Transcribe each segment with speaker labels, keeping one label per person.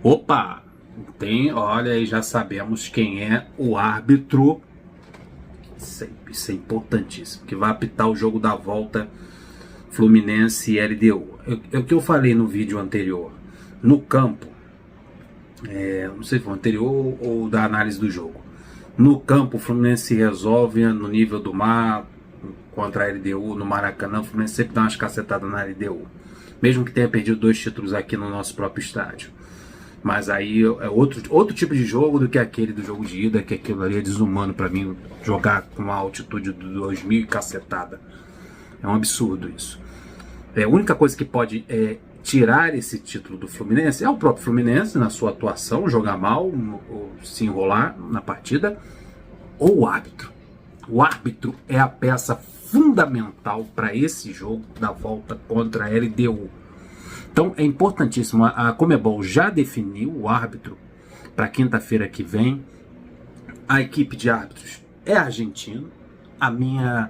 Speaker 1: Opa! Olha aí, já sabemos quem é o árbitro. Isso é importantíssimo, que vai apitar o jogo da volta Fluminense e LDU. É o que eu falei no vídeo anterior. No campo, não sei se foi o anterior ou da análise do jogo. No campo, o Fluminense resolve no nível do mar contra a LDU no Maracanã. O Fluminense sempre dá umas cacetadas na LDU, mesmo que tenha perdido 2 títulos aqui no nosso próprio estádio. Mas aí é outro tipo de jogo do que aquele do jogo de ida, que aquilo ali é desumano pra mim, jogar com uma altitude de 2000 e cacetada. É um absurdo isso. A única coisa que pode tirar esse título do Fluminense é o próprio Fluminense, na sua atuação, jogar mal, ou se enrolar na partida, ou o árbitro. O árbitro é a peça fundamental para esse jogo da volta contra a LDU. Então é importantíssimo, a Conmebol já definiu o árbitro para quinta-feira que vem. A equipe de árbitros é argentina. A minha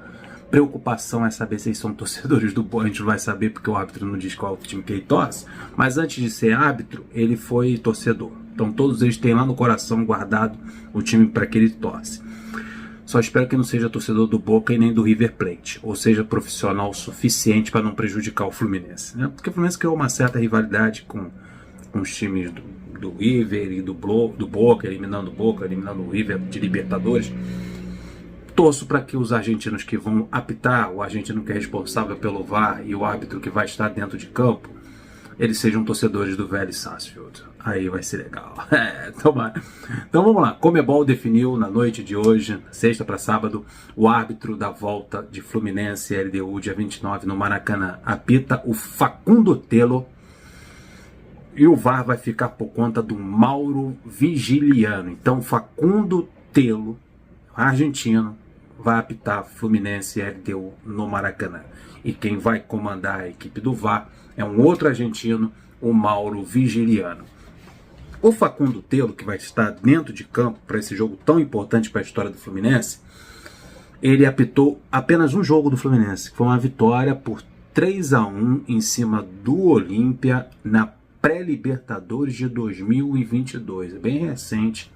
Speaker 1: preocupação é saber se eles são torcedores do Boca. A gente não vai saber porque o árbitro não diz qual time que ele torce, mas antes de ser árbitro, ele foi torcedor. Então todos eles têm lá no coração guardado o time para que ele torce. Só espero que não seja torcedor do Boca e nem do River Plate, ou seja profissional o suficiente para não prejudicar o Fluminense, né? Porque o Fluminense criou uma certa rivalidade com os times do River e do Boca, eliminando o Boca, eliminando o River de Libertadores. Torço para que os argentinos que vão apitar, o argentino que é responsável pelo VAR e o árbitro que vai estar dentro de campo, eles sejam torcedores do Vélez Sarsfield. Aí vai ser legal. Então vamos lá. Conmebol definiu na noite de hoje, sexta para sábado, o árbitro da volta de Fluminense e LDU dia 29 no Maracanã. Apita o Facundo Telo. E o VAR vai ficar por conta do Mauro Vigiliano. Então Facundo Telo, argentino, vai apitar Fluminense e LDU no Maracanã. E quem vai comandar a equipe do VAR é um outro argentino, o Mauro Vigiliano. O Facundo Telo, que vai estar dentro de campo para esse jogo tão importante para a história do Fluminense, ele apitou apenas um jogo do Fluminense, que foi uma vitória por 3-1 em cima do Olímpia na pré-Libertadores de 2022. É bem recente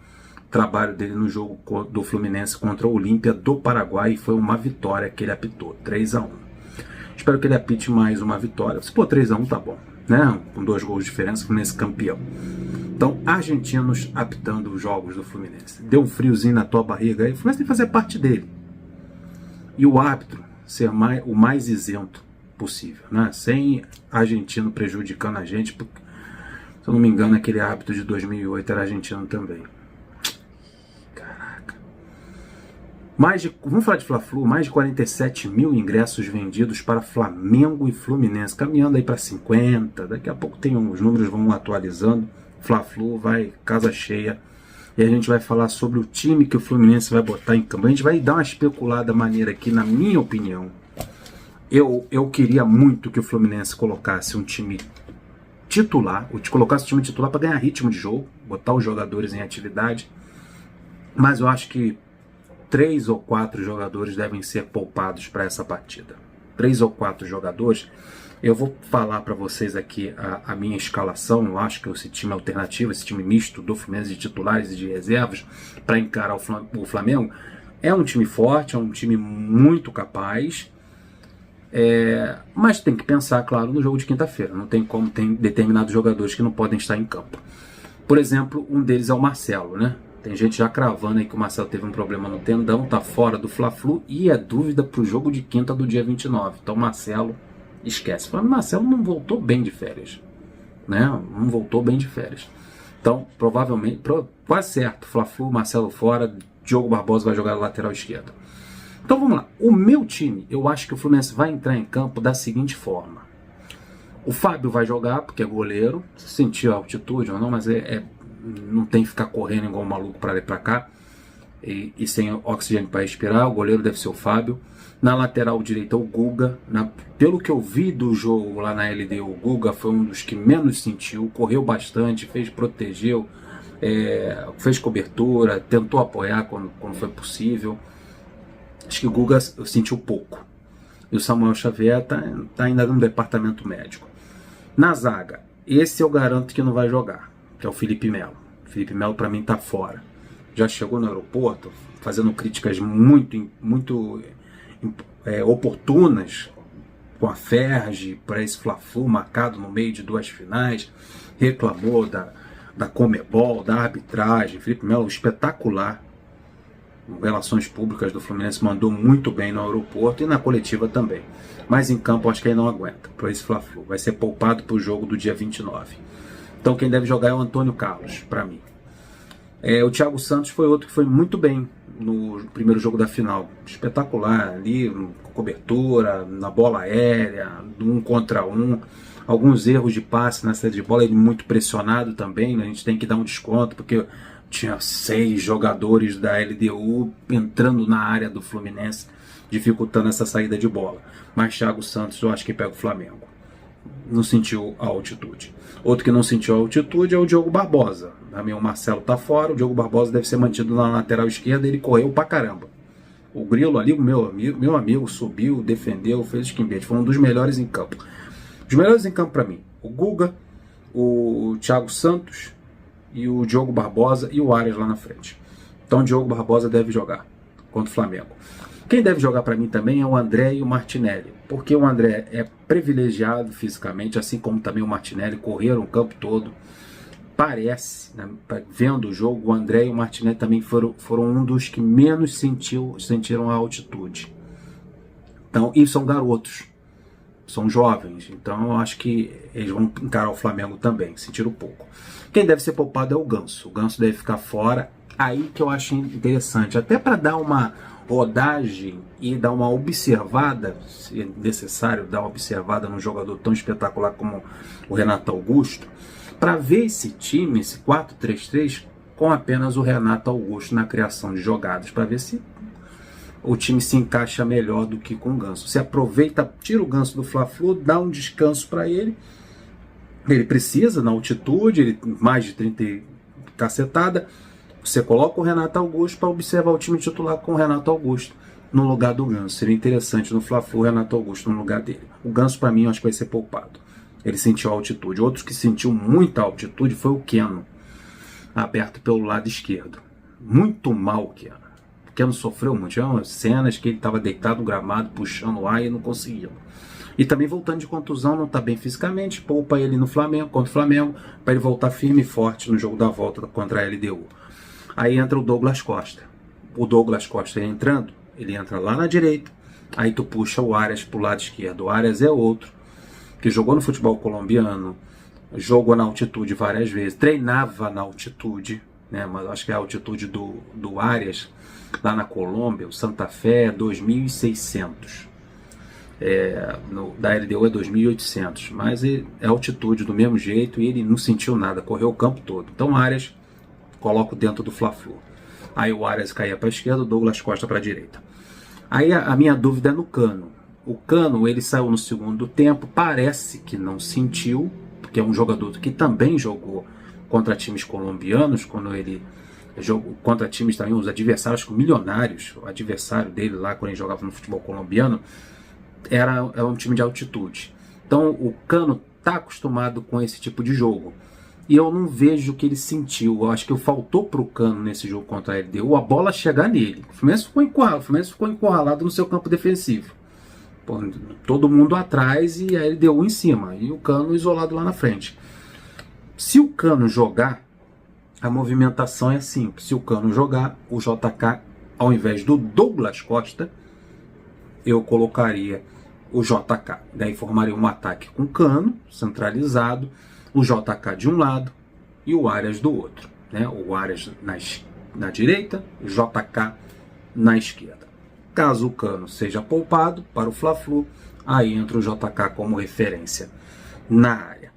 Speaker 1: o trabalho dele no jogo do Fluminense contra o Olímpia do Paraguai, e foi uma vitória que ele apitou, 3-1. Espero que ele apite mais uma vitória. Se for 3-1 tá bom, né? Com 2 gols de diferença, o Fluminense campeão. Então, argentinos apitando os jogos do Fluminense. Deu um friozinho na tua barriga aí, o Fluminense tem que fazer parte dele. E o árbitro ser o mais isento possível, né? Sem argentino prejudicando a gente, porque, se eu não me engano, aquele árbitro de 2008 era argentino também. Caraca. Vamos falar de Fla-Flu, mais de 47 mil ingressos vendidos para Flamengo e Fluminense, caminhando aí para 50, daqui a pouco os números vão atualizando. Fla-Flu vai casa cheia, e a gente vai falar sobre o time que o Fluminense vai botar em campo. A gente vai dar uma especulada maneira aqui, na minha opinião. Eu queria muito que o Fluminense colocasse um time titular, colocasse o time titular para ganhar ritmo de jogo, botar os jogadores em atividade, mas eu acho que 3 ou 4 jogadores devem ser poupados para essa partida. 3 ou 4 jogadores. Eu vou falar para vocês aqui a minha escalação. Eu acho que esse time alternativo, esse time misto do Fluminense de titulares e de reservas para encarar o Flamengo, é um time forte, é um time muito capaz, mas tem que pensar, claro, no jogo de quinta-feira. Não tem como, tem determinados jogadores que não podem estar em campo. Por exemplo, um deles é o Marcelo, né? Tem gente já cravando aí que o Marcelo teve um problema no tendão, tá fora do Fla-Flu e é dúvida para o jogo de quinta do dia 29. Então Marcelo, esquece. O Marcelo não voltou bem de férias, né? Não voltou bem de férias. Então, provavelmente, quase certo, Fla-Flu, Marcelo fora, Diogo Barbosa vai jogar na lateral esquerda. Então vamos lá. O meu time, eu acho que o Fluminense vai entrar em campo da seguinte forma. O Fábio vai jogar, porque é goleiro, sentiu a altitude ou não, mas não tem que ficar correndo igual um maluco para lá e para cá, e sem oxigênio para respirar. O goleiro deve ser o Fábio. Na lateral direita, o Guga. Pelo que eu vi do jogo lá na LDU, o Guga foi um dos que menos sentiu, correu bastante, protegeu, fez cobertura, tentou apoiar quando foi possível. Acho que o Guga sentiu pouco. E o Samuel Xavier tá ainda no departamento médico. Na zaga, esse eu garanto que não vai jogar, que é o Felipe Melo. O Felipe Melo para mim tá fora. Já chegou no aeroporto fazendo críticas muito oportunas com a Ferge para esse Fla-Flu marcado no meio de duas finais, reclamou da Conmebol, da arbitragem. Felipe Melo espetacular, relações públicas do Fluminense, mandou muito bem no aeroporto e na coletiva também, mas em campo acho que ele não aguenta para esse Fla-Flu, vai ser poupado para o jogo do dia 29. Então quem deve jogar é o Antônio Carlos, para mim. O Thiago Santos foi outro que foi muito bem no primeiro jogo da final, espetacular ali, com cobertura, na bola aérea, no 1 contra 1, alguns erros de passe na saída de bola, ele muito pressionado também, né? A gente tem que dar um desconto, porque tinha 6 jogadores da LDU entrando na área do Fluminense, dificultando essa saída de bola. Mas Thiago Santos eu acho que pega o Flamengo. Não sentiu a altitude. Outro que não sentiu a altitude é o Diogo Barbosa. O Marcelo tá fora, o Diogo Barbosa deve ser mantido na lateral esquerda, ele correu pra caramba. O Grilo ali, o meu amigo, subiu, defendeu, fez esquimbete. Foi um dos melhores em campo. Os melhores em campo para mim, o Guga, o Thiago Santos e o Diogo Barbosa e o Arias lá na frente. Então o Diogo Barbosa deve jogar contra o Flamengo. Quem deve jogar para mim também é o André e o Martinelli, porque o André é privilegiado fisicamente, assim como também o Martinelli, correram o campo todo. Parece, né, vendo o jogo, o André e o Martinelli também foram um dos que menos sentiram a altitude. Então, e são garotos, são jovens, então eu acho que eles vão encarar o Flamengo também, sentiram pouco. Quem deve ser poupado é o Ganso deve ficar fora, aí que eu acho interessante, até para dar uma rodagem e dar uma observada, se é necessário dar uma observada num jogador tão espetacular como o Renato Augusto, para ver esse time, esse 4-3-3, com apenas o Renato Augusto na criação de jogadas, para ver se o time se encaixa melhor do que com o Ganso. Você aproveita, tira o Ganso do Fla-Flu, dá um descanso para ele. Ele precisa na altitude, ele mais de 30 cacetada. Você coloca o Renato Augusto para observar o time titular com o Renato Augusto no lugar do Ganso. Seria interessante no Fla-Flu o Renato Augusto no lugar dele. O Ganso, para mim, eu acho que vai ser poupado. Ele sentiu altitude. Outro que sentiu muita altitude foi o Keno, aberto pelo lado esquerdo. Muito mal o Keno. O Keno sofreu muito. Tinha umas cenas que ele estava deitado no gramado, puxando o ar e não conseguia. E também voltando de contusão, não está bem fisicamente, poupa ele no Flamengo, contra o Flamengo, para ele voltar firme e forte no jogo da volta contra a LDU. Aí entra o Douglas Costa. O Douglas Costa entrando, ele entra lá na direita, aí tu puxa o Arias para o lado esquerdo. O Arias é outro que jogou no futebol colombiano, jogou na altitude várias vezes, treinava na altitude, né? Mas acho que a altitude do Arias lá na Colômbia, o Santa Fé, é 2.600. Da LDU é 2.800, mas é altitude do mesmo jeito e ele não sentiu nada, correu o campo todo. Então o Arias coloco dentro do Fla-Flu. Aí o Arias caía para a esquerda, o Douglas Costa para a direita. Aí a minha dúvida é no Cano. O Cano, ele saiu no segundo tempo, parece que não sentiu, porque é um jogador que também jogou contra times colombianos, quando ele jogou contra times também, os adversários milionários, o adversário dele lá, quando ele jogava no futebol colombiano, era um time de altitude. Então o Cano está acostumado com esse tipo de jogo. E eu não vejo o que ele sentiu. Eu acho que faltou para o Cano nesse jogo contra a LDU a bola chegar nele. O Fluminense ficou encurralado no seu campo defensivo. Pô, todo mundo atrás e a LDU em cima. E o Cano isolado lá na frente. Se o Cano jogar, a movimentação é simples. Se o Cano jogar, o JK, ao invés do Douglas Costa, eu colocaria o JK. Daí formaria um ataque com Cano, centralizado, o JK de um lado e o Arias do outro, né? O Arias na direita, o JK na esquerda. Caso o Cano seja poupado para o Fla-Flu, aí entra o JK como referência na área.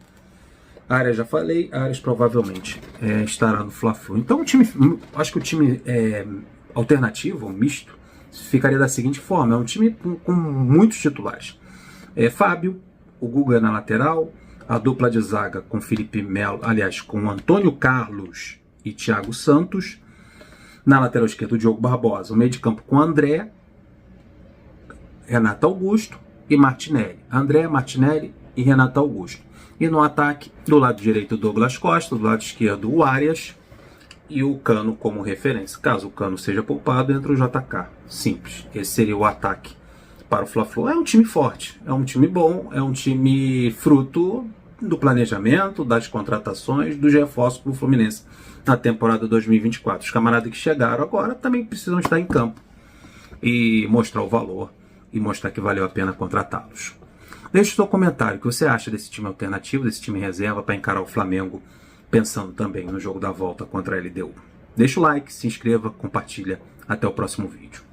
Speaker 1: Arias já falei, Arias provavelmente estará no Fla-Flu. Então acho que o time alternativo, misto, ficaria da seguinte forma: é um time com muitos titulares. Fábio, o Guga na lateral, a dupla de zaga com Felipe Melo, aliás, com Antônio Carlos e Thiago Santos. Na lateral esquerda, o Diogo Barbosa. O meio de campo com André, Renato Augusto e Martinelli. André, Martinelli e Renato Augusto. E no ataque, do lado direito o Douglas Costa, do lado esquerdo o Arias e o Cano como referência. Caso o Cano seja poupado, entra o JK. Simples. Esse seria o ataque para o Fla-Flu. É um time forte, é um time bom, é um time fruto do planejamento, das contratações, dos reforços para o Fluminense na temporada 2024. Os camaradas que chegaram agora também precisam estar em campo e mostrar o valor e mostrar que valeu a pena contratá-los. Deixe o seu comentário, o que você acha desse time alternativo, desse time reserva para encarar o Flamengo, pensando também no jogo da volta contra a LDU. Deixa o like, se inscreva, compartilha. Até o próximo vídeo.